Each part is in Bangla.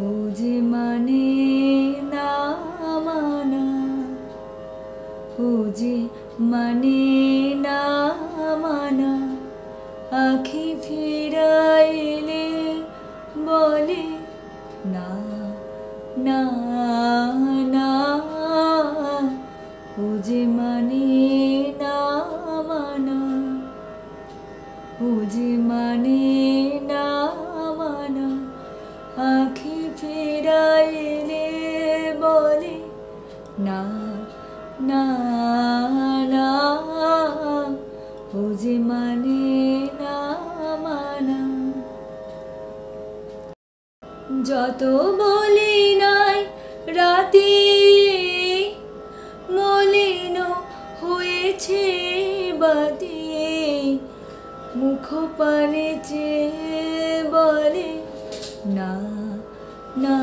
ও যে মানে না মানা, ও যে মানে না মানা, আখি ফিরাইলে বলে না না না, ও যে মানে না মানা, ও যে মানে না মানা, আখি ফিরাইলে বলে না না না, ও যে মানে না মানা। যত বলি নাই রাতে মলিন হয়েছে বাতি, মুখ পানে চেয়ে বলে না না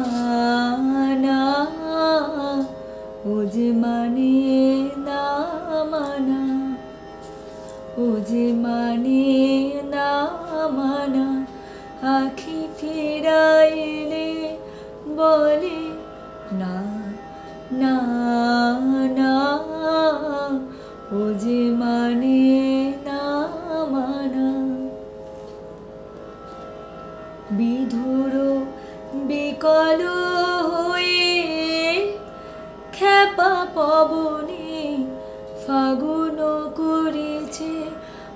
না, ও যে মানে না মানা, ও যে মানে না মানা, আখি ফিরাইলে বলে না না না, ও যে মানে না মানা। বিধুর বিকল হয়ে খেপা পবনে ফাগুন করেছে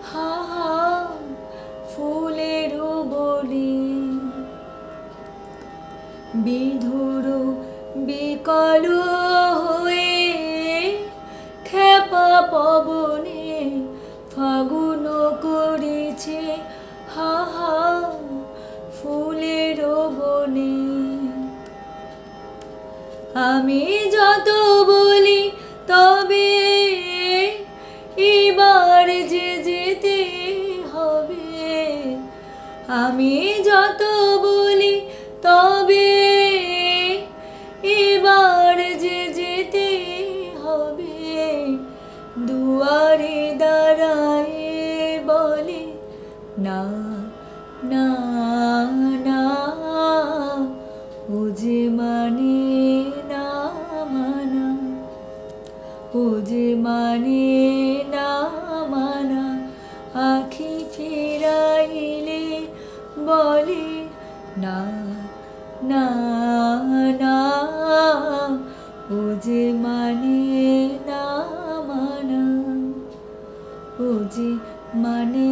হা হা ফুলের বলি, বিধুর বিকল হয়ে খেপা পবনে ফাগুন করেছে হা হা ফুলের বনে। আমি যত বলি তবে এবার যে যেতে হবে, আমি যত বলি তবে এবার যে যেতে হবে, দুয়ারে দাঁড়ায় বলে না না না, ও যে মানে না মানা, ও যে মানে না মানা, আখি ফিরাইলে বলে না না না, ও যে মানে না মানা, ও যে মানে